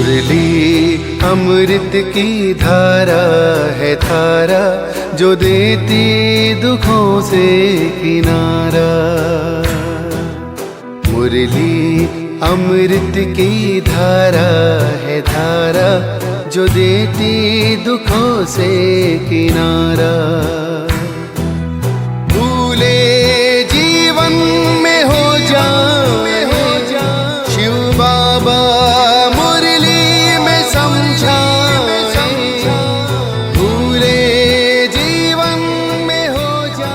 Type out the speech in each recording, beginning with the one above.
मुरली अमृत की धारा है धारा, जो देती दुखों से किनारा। मुरली अमृत की धारा है धारा, जो देती दुखों से किनारा। भूले जीवन में हो जा शिव बाबा मुरली में समझा, भूले जीवन में हो जा।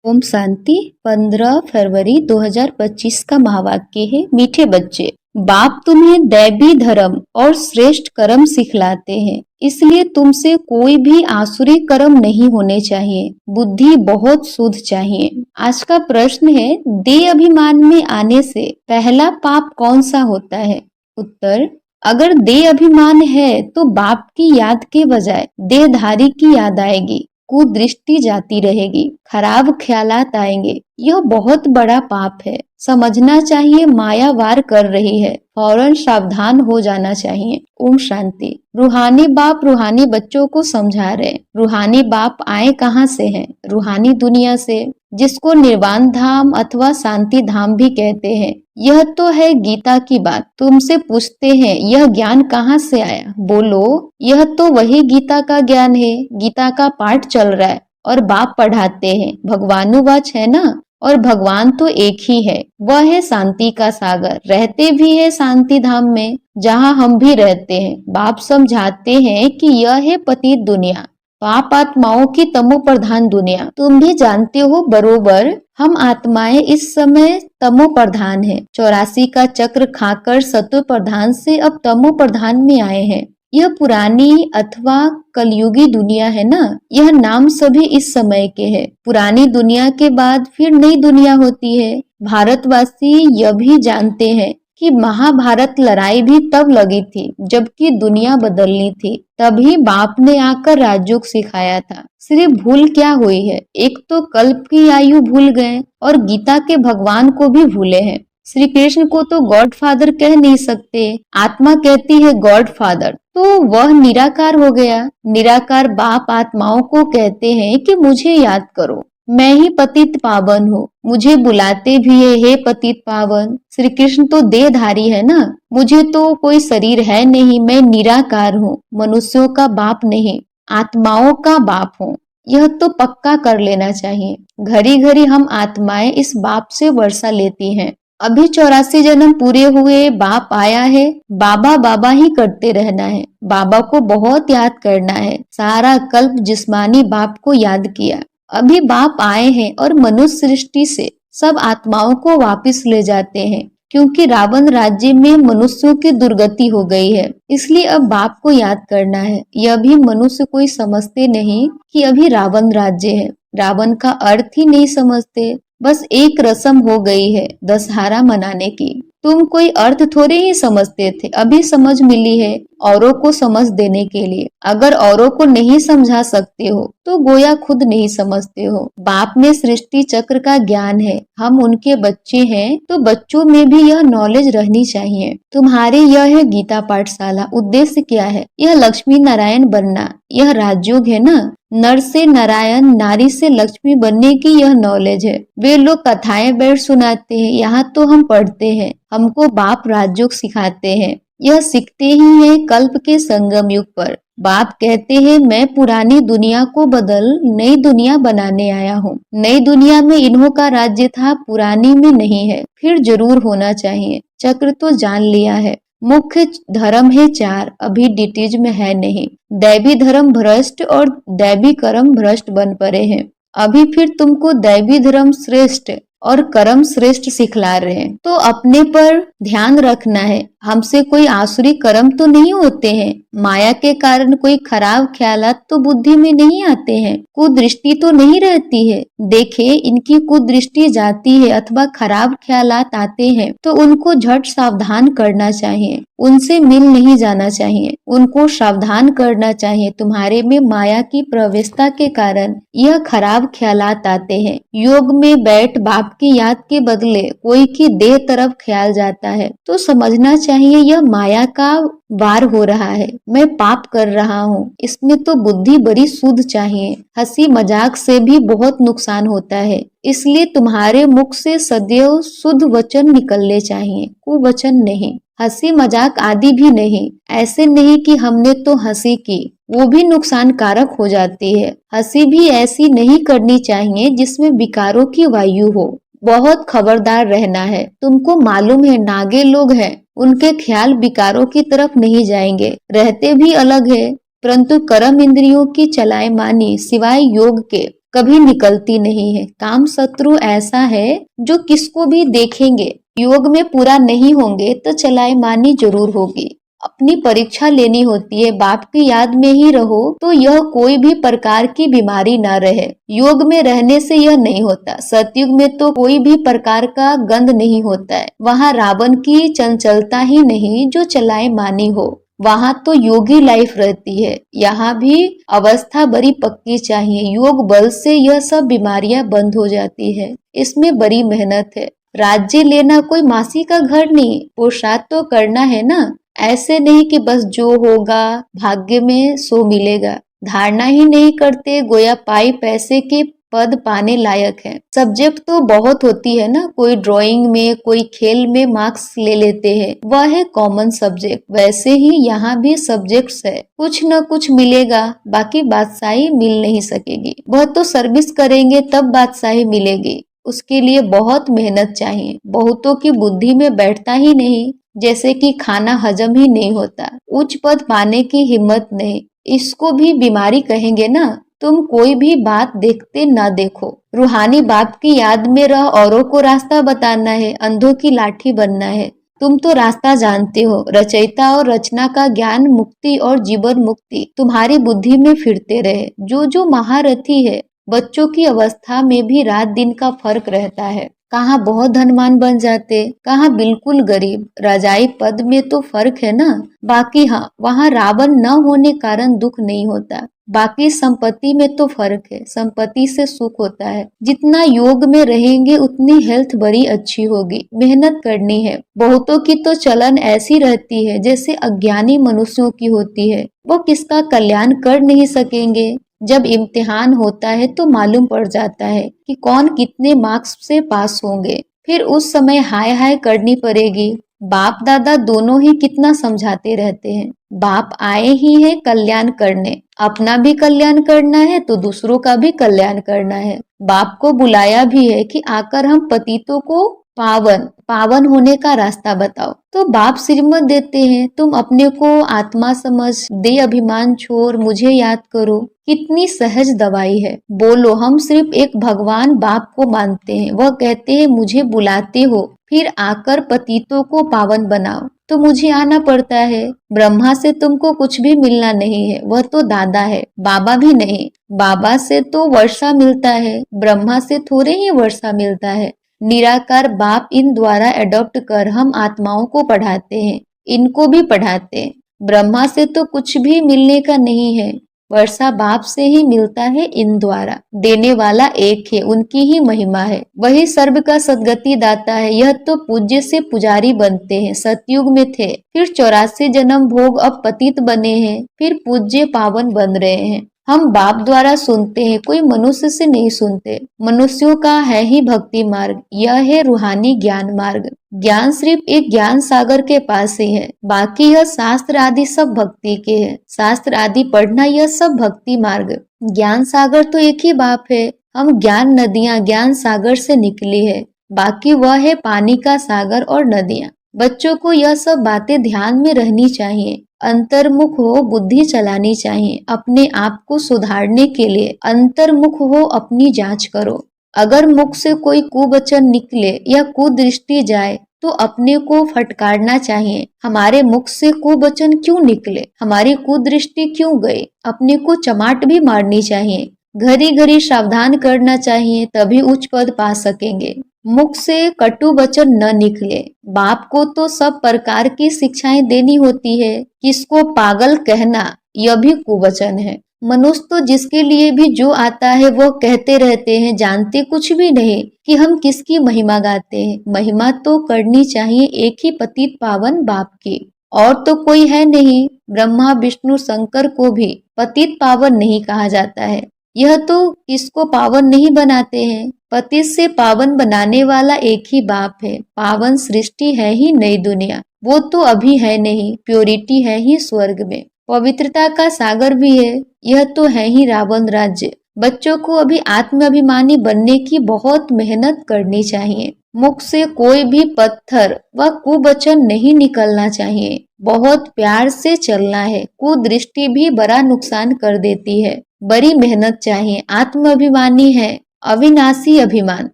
ओम शांति। 15 फरवरी 2025 का महावाक्य है, मीठे बच्चे, बाप तुम्हें दैवी धर्म और श्रेष्ठ कर्म सिखलाते हैं, इसलिए तुमसे कोई भी आसुरी कर्म नहीं होने चाहिए। बुद्धि बहुत शुद्ध चाहिए। आज का प्रश्न है, देह अभिमान में आने से पहला पाप कौन सा होता है? उत्तर, अगर देह अभिमान है तो बाप की याद के बजाय देहधारी की याद आएगी, कुदृष्टि जाती रहेगी, खराब ख्यालात आएंगे। यह बहुत बड़ा पाप है। समझना चाहिए माया वार कर रही है, फौरन सावधान हो जाना चाहिए। ओम शांति। रूहानी बाप रूहानी बच्चों को समझा रहे। रूहानी बाप आए कहाँ से हैं? रूहानी दुनिया से, जिसको निर्वाण धाम अथवा शांति धाम भी कहते हैं। यह तो है गीता की बात। तुमसे पूछते हैं यह ज्ञान कहाँ से आया? बोलो, यह तो वही गीता का ज्ञान है। गीता का पाठ चल रहा है और बाप पढ़ाते हैं। भगवानुवाच है ना, और भगवान तो एक ही है, वह है शांति का सागर। रहते भी है शांति धाम में, जहाँ हम भी रहते हैं। बाप समझाते हैं कि यह है पतित दुनिया, पाप आत्माओं की तमो प्रधान दुनिया। तुम भी जानते हो बरोबर, हम आत्माएं इस समय तमो प्रधान है। 84 का चक्र खाकर सत्व प्रधान से अब तमो प्रधान में आए हैं। यह पुरानी अथवा कलयुगी दुनिया है ना, यह नाम सभी इस समय के हैं। पुरानी दुनिया के बाद फिर नई दुनिया होती है। भारतवासी यह भी जानते हैं कि महाभारत लड़ाई भी तब लगी थी जबकि दुनिया बदलनी थी। तभी बाप ने आकर राजयोग सिखाया था। सिर्फ भूल क्या हुई है? एक तो कल्प की आयु भूल गए और गीता के भगवान को भी भूले हैं। श्री कृष्ण को तो गॉड फादर कह नहीं सकते, आत्मा कहती है गॉड फादर, तो वह निराकार हो गया। निराकार बाप आत्माओं को कहते हैं कि मुझे याद करो, मैं ही पतित पावन हूँ। मुझे बुलाते भी है, हे पतित पावन। श्री कृष्ण तो देहधारी है ना, मुझे तो कोई शरीर है नहीं, मैं निराकार हूँ, मनुष्यों का बाप नहीं, आत्माओं का बाप हूँ। यह तो पक्का कर लेना चाहिए। घड़ी घड़ी हम आत्माएं इस बाप से वर्षा लेती हैं। अभी 84 जन्म पूरे हुए, बाप आया है, बाबा बाबा ही करते रहना है। बाबा को बहुत याद करना है। सारा कल्प जिस्मानी बाप को याद किया। अभी बाप आए हैं और मनुष्य सृष्टि से सब आत्माओं को वापस ले जाते हैं, क्योंकि रावण राज्य में मनुष्यों की दुर्गति हो गई है। इसलिए अब बाप को याद करना है। यह भी मनुष्य कोई समझते नहीं कि अभी रावण राज्य है। रावण का अर्थ ही नहीं समझते। बस एक रस्म हो गई है दशहरा मनाने की। तुम कोई अर्थ थोड़े ही समझते थे, अभी समझ मिली है औरों को समझ देने के लिए। अगर औरों को नहीं समझा सकते हो तो गोया खुद नहीं समझते हो। बाप में सृष्टि चक्र का ज्ञान है। हम उनके बच्चे हैं तो बच्चों में भी यह नॉलेज रहनी चाहिए। तुम्हारे यह है गीता पाठशाला। उद्देश्य क्या है? यह लक्ष्मी नारायण बनना, यह राजयोग है ना। नर से नारायण, नारी से लक्ष्मी बनने की यह नॉलेज है। वे लोग कथाएं बैठ सुनाते हैं, यहाँ तो हम पढ़ते हैं। हमको बाप राजयोग सिखाते हैं। यह सीखते ही हैं कल्प के संगम युग पर। बाप कहते हैं मैं पुरानी दुनिया को बदल नई दुनिया बनाने आया हूँ। नई दुनिया में इन्हों का राज्य था, पुरानी में नहीं है। फिर जरूर होना चाहिए। चक्र तो जान लिया है। मुख्य धर्म है 4, अभी डिटेज में है नहीं। दैवी धर्म भ्रष्ट और दैवी कर्म भ्रष्ट बन पड़े हैं। अभी फिर तुमको दैवी धर्म श्रेष्ठ और कर्म श्रेष्ठ सिखला रहे हैं, तो अपने पर ध्यान रखना है। हमसे कोई आसुरी कर्म तो नहीं होते हैं। माया के कारण कोई खराब ख्यालात तो बुद्धि में नहीं आते हैं, कुदृष्टि तो नहीं रहती है। देखे इनकी कुदृष्टि जाती है अथवा खराब ख्यालात आते हैं तो उनको झट सावधान करना चाहिए, उनसे मिल नहीं जाना चाहिए, उनको सावधान करना चाहिए। तुम्हारे में माया की प्रवेशता के कारण यह खराब ख्यालात आते हैं। योग में बैठ बाप की याद के बदले कोई की देह तरफ ख्याल जाता है तो समझना चाहिए यह माया का वार हो रहा है, मैं पाप कर रहा हूँ। इसमें तो बुद्धि बड़ी शुद्ध चाहिए। हंसी मजाक से भी बहुत नुकसान होता है, इसलिए तुम्हारे मुख से सदैव शुद्ध वचन निकलने चाहिए, कुवचन नहीं। हंसी मजाक आदि भी नहीं। ऐसे नहीं कि हमने तो हंसी की, वो भी नुकसान कारक हो जाती है। हंसी भी ऐसी नहीं करनी चाहिए जिसमें विकारों की वायु हो। बहुत खबरदार रहना है। तुमको मालूम है नागे लोग हैं, उनके ख्याल विकारों की तरफ नहीं जाएंगे, रहते भी अलग है, परंतु कर्म इंद्रियों की चलायमानी सिवाय योग के कभी निकलती नहीं है। काम शत्रु ऐसा है जो किसको भी देखेंगे, योग में पूरा नहीं होंगे तो चलायमानी जरूर होगी। अपनी परीक्षा लेनी होती है। बाप की याद में ही रहो तो यह कोई भी प्रकार की बीमारी ना रहे। योग में रहने से यह नहीं होता। सतयुग में तो कोई भी प्रकार का गंध नहीं होता है। वहाँ रावण की चंचलता ही नहीं जो चलाए मानी हो, वहाँ तो योगी लाइफ रहती है। यहाँ भी अवस्था बड़ी पक्की चाहिए। योग बल से यह सब बीमारियां बंद हो जाती है। इसमें बड़ी मेहनत है। राज्य लेना कोई मासी का घर नहीं, पुरुषार्थ तो करना है ना। ऐसे नहीं कि बस जो होगा भाग्य में सो मिलेगा। धारणा ही नहीं करते गोया पाई पैसे के पद पाने लायक है। सब्जेक्ट तो बहुत होती है ना, कोई ड्राइंग में कोई खेल में मार्क्स ले लेते हैं, वह है कॉमन सब्जेक्ट। वैसे ही यहाँ भी सब्जेक्ट्स है, कुछ न कुछ मिलेगा, बाकी बादशाही मिल नहीं सकेगी। वह तो सर्विस करेंगे तब बादशाही मिलेगी, उसके लिए बहुत मेहनत चाहिए। बहुतों की बुद्धि में बैठता ही नहीं, जैसे कि खाना हजम ही नहीं होता, उच्च पद पाने की हिम्मत नहीं। इसको भी बीमारी कहेंगे ना। तुम कोई भी बात देखते ना देखो, रूहानी बाप की याद में रह औरों को रास्ता बताना है, अंधों की लाठी बनना है। तुम तो रास्ता जानते हो। रचयिता और रचना का ज्ञान मुक्ति और जीवन मुक्ति तुम्हारी बुद्धि में फिरते रहे। जो महारथी है, बच्चों की अवस्था में भी रात दिन का फर्क रहता है। कहाँ बहुत धनवान बन जाते, कहाँ बिल्कुल गरीब। राजाई पद में तो फर्क है ना। बाकी हाँ, वहाँ रावण न होने कारण दुख नहीं होता। बाकी संपत्ति में तो फर्क है, संपत्ति से सुख होता है। जितना योग में रहेंगे उतनी हेल्थ बड़ी अच्छी होगी। मेहनत करनी है। बहुतों की तो चलन ऐसी रहती है जैसे अज्ञानी मनुष्यों की होती है, वो किसका कल्याण कर नहीं सकेंगे। जब इम्तिहान होता है तो मालूम पड़ जाता है कि कौन कितने मार्क्स से पास होंगे। फिर उस समय हाय हाय करनी पड़ेगी। बाप दादा दोनों ही कितना समझाते रहते हैं। बाप आए ही है कल्याण करने, अपना भी कल्याण करना है तो दूसरों का भी कल्याण करना है। बाप को बुलाया भी है कि आकर हम पतितों को पावन होने का रास्ता बताओ। तो बाप श्रीमत देते हैं, तुम अपने को आत्मा समझ, दे अभिमान छोड़, मुझे याद करो। कितनी सहज दवाई है। बोलो हम सिर्फ एक भगवान बाप को मानते हैं। वह कहते हैं मुझे बुलाते हो, फिर आकर पतितों को पावन बनाओ, तो मुझे आना पड़ता है। ब्रह्मा से तुमको कुछ भी मिलना नहीं है, वह तो दादा है, बाबा भी नहीं। बाबा से तो वर्षा मिलता है, ब्रह्मा से थोड़े ही वर्षा मिलता है। निराकार बाप इन द्वारा एडॉप्ट कर हम आत्माओं को पढ़ाते हैं, इनको भी पढ़ाते हैं। ब्रह्मा से तो कुछ भी मिलने का नहीं है, वर्षा बाप से ही मिलता है। इन द्वारा देने वाला एक है, उनकी ही महिमा है। वही सर्व का सदगति दाता है। यह तो पूज्य से पुजारी बनते हैं, सतयुग में थे, फिर 84 जन्म भोग, अब पतित बने हैं, फिर पूज्य पावन बन रहे हैं। हम बाप द्वारा सुनते हैं, कोई मनुष्य से नहीं सुनते। मनुष्यों का है ही भक्ति मार्ग, यह है रूहानी ज्ञान मार्ग। ज्ञान सिर्फ एक ज्ञान सागर के पास ही है, बाकी यह शास्त्र आदि सब भक्ति के है। शास्त्र आदि पढ़ना यह सब भक्ति मार्ग। ज्ञान सागर तो एक ही बाप है। हम ज्ञान नदियां ज्ञान सागर से निकली है, बाकी वह है पानी का सागर और नदियां। बच्चों को यह सब बातें ध्यान में रहनी चाहिए। अंतर्मुख हो, बुद्धि चलानी चाहिए। अपने आप को सुधारने के लिए अंतर्मुख हो, अपनी जांच करो। अगर मुख से कोई कुवचन निकले या कुदृष्टि जाए तो अपने को फटकारना चाहिए, हमारे मुख से कुवचन क्यों निकले, हमारी कुदृष्टि क्यों गई, अपने को चमाट भी मारनी चाहिए, घड़ी घड़ी सावधान करना चाहिए, तभी उच्च पद पा सकेंगे। मुख से कटु वचन न निकले। बाप को तो सब प्रकार की शिक्षाएं देनी होती है, किसको पागल कहना यह भी कुवचन है। मनुष्य तो जिसके लिए भी जो आता है वो कहते रहते हैं, जानते कुछ भी नहीं कि हम किसकी महिमा गाते हैं। महिमा तो करनी चाहिए एक ही पतित पावन बाप की, और तो कोई है नहीं। ब्रह्मा विष्णु शंकर को भी पतित पावन नहीं कहा जाता है। यह तो किसको पावन नहीं बनाते हैं, पतित से पावन बनाने वाला एक ही बाप है। पावन सृष्टि है ही नई दुनिया, वो तो अभी है नहीं, प्योरिटी है ही स्वर्ग में, पवित्रता का सागर भी है, यह तो है ही रावण राज्य। बच्चों को अभी आत्माभिमानी बनने की बहुत मेहनत करनी चाहिए। मुख से कोई भी पत्थर व कुवचन नहीं निकलना चाहिए, बहुत प्यार से चलना है। कुदृष्टि भी बड़ा नुकसान कर देती है, बड़ी मेहनत चाहिए। आत्माभिमानी है, अविनाशी अभिमान।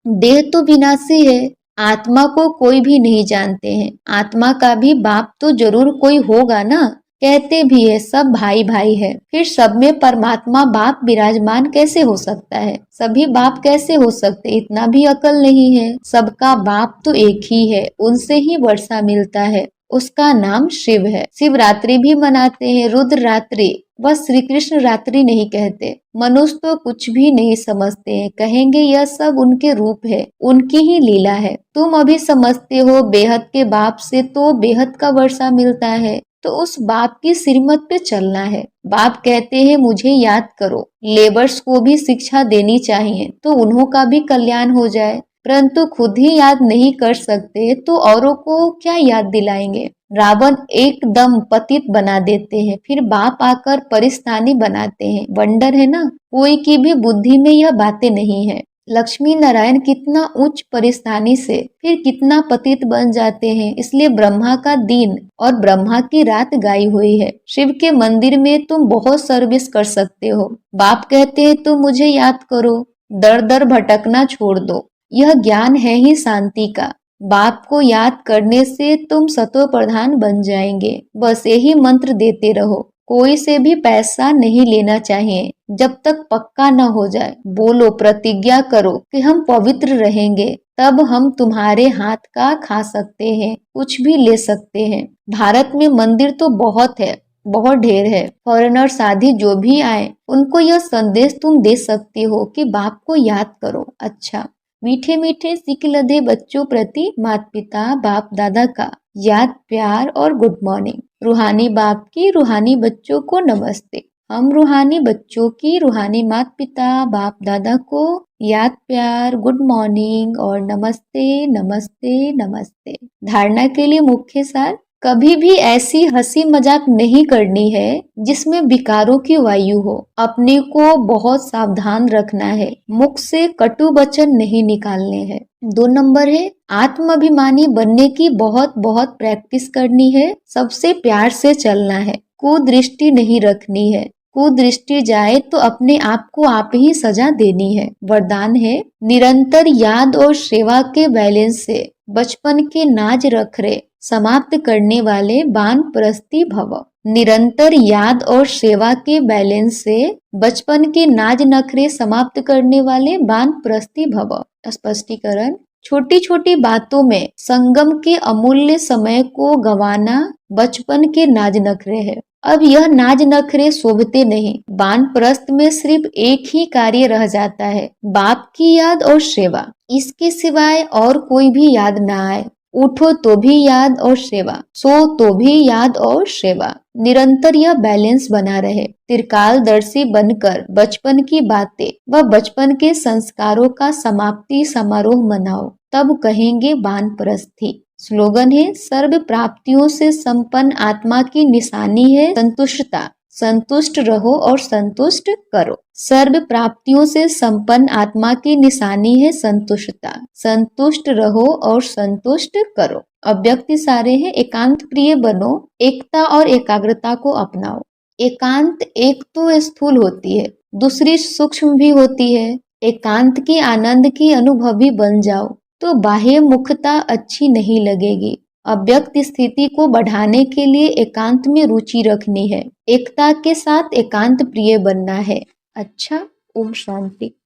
देह तो विनाशी है, आत्मा को कोई भी नहीं जानते हैं। आत्मा का भी बाप तो जरूर कोई होगा ना, कहते भी है सब भाई भाई है, फिर सब में परमात्मा बाप विराजमान कैसे हो सकता है? सभी बाप कैसे हो सकते? इतना भी अकल नहीं है। सबका बाप तो एक ही है, उनसे ही वर्षा मिलता है, उसका नाम शिव है। शिवरात्रि भी मनाते हैं, रुद्र रात्रि, बस श्री कृष्ण रात्रि नहीं कहते। मनुष्य तो कुछ भी नहीं समझते हैं, कहेंगे यह सब उनके रूप है, उनकी ही लीला है। तुम अभी समझते हो बेहद के बाप से तो बेहद का वर्षा मिलता है, तो उस बाप की श्रीमत पे चलना है। बाप कहते हैं मुझे याद करो। लेबर्स को भी शिक्षा देनी चाहिए तो उन्हों का भी कल्याण हो जाए, परंतु खुद ही याद नहीं कर सकते तो औरों को क्या याद दिलाएंगे। रावण एकदम पतित बना देते हैं, फिर बाप आकर परिस्थानी बनाते हैं। वंडर है ना, कोई की भी बुद्धि में यह बातें नहीं है। लक्ष्मी नारायण कितना उच्च परिस्थानी से फिर कितना पतित बन जाते हैं। इसलिए ब्रह्मा का दिन और ब्रह्मा की रात गाई हुई है। शिव के मंदिर में तुम बहुत सर्विस कर सकते हो। बाप कहते हैं तुम मुझे याद करो, दर दर भटकना छोड़ दो, यह ज्ञान है ही शांति का। बाप को याद करने से तुम सतो प्रधान बन जाएंगे। बस यही मंत्र देते रहो, कोई से भी पैसा नहीं लेना चाहिए जब तक पक्का न हो जाए। बोलो, प्रतिज्ञा करो कि हम पवित्र रहेंगे, तब हम तुम्हारे हाथ का खा सकते हैं, कुछ भी ले सकते हैं। भारत में मंदिर तो बहुत है, बहुत ढेर है। फॉरेनर्स आदि जो भी आए उनको यह संदेश तुम दे सकते हो कि बाप को याद करो। अच्छा, मीठे मीठे सीख लदे बच्चों प्रति माता पिता बाप दादा का याद, प्यार और गुड मॉर्निंग। रूहानी बाप की रूहानी बच्चों को नमस्ते। हम रूहानी बच्चों की रूहानी माता पिता बाप दादा को याद, प्यार, गुड मॉर्निंग और नमस्ते नमस्ते नमस्ते। धारणा के लिए मुख्य सार, कभी भी ऐसी हंसी मजाक नहीं करनी है जिसमें विकारों की वायु हो। अपने को बहुत सावधान रखना है, मुख से कटु वचन नहीं निकालने हैं। 2 नंबर है, आत्माभिमानी बनने की बहुत बहुत प्रैक्टिस करनी है। सबसे प्यार से चलना है, कुदृष्टि नहीं रखनी है। कुदृष्टि जाए तो अपने आप को आप ही सजा देनी है। वरदान है, निरंतर याद और सेवा के बैलेंस से बचपन के नाज रखरे समाप्त करने वाले वानप्रस्थी भव। निरंतर याद और सेवा के बैलेंस से बचपन के नाज नखरे समाप्त करने वाले वानप्रस्थी भव। स्पष्टीकरण, छोटी छोटी बातों में संगम के अमूल्य समय को गंवाना बचपन के नाज नखरे है। अब यह नाज नखरे शोभते नहीं। वानप्रस्थ में सिर्फ एक ही कार्य रह जाता है, बाप की याद और सेवा। इसके सिवाय और कोई भी याद ना आए। उठो तो भी याद और सेवा, सो तो भी याद और सेवा। निरंतर यह बैलेंस बना रहे। त्रिकालदर्शी बनकर बचपन की बातें व बचपन के संस्कारों का समाप्ति समारोह मनाओ, तब कहेंगे वानप्रस्थी। स्लोगन है, सर्व प्राप्तियों से संपन्न आत्मा की निशानी है संतुष्टता। संतुष्ट रहो और संतुष्ट करो। सर्व प्राप्तियों से संपन्न आत्मा की निशानी है संतुष्टता। संतुष्ट रहो और संतुष्ट करो। अव्यक्त सारे हैं, एकांत प्रिय बनो, एकता और एकाग्रता को अपनाओ। एकांत एक तो स्थूल होती है, दूसरी सूक्ष्म भी होती है। एकांत की आनंद की अनुभवी बन जाओ। तो बाह्य मुखता अच्छी नहीं लगेगी। अव्यक्त स्थिति को बढ़ाने के लिए एकांत में रुचि रखनी है। एकता के साथ एकांत प्रिय बनना है। अच्छा, ओम शांति।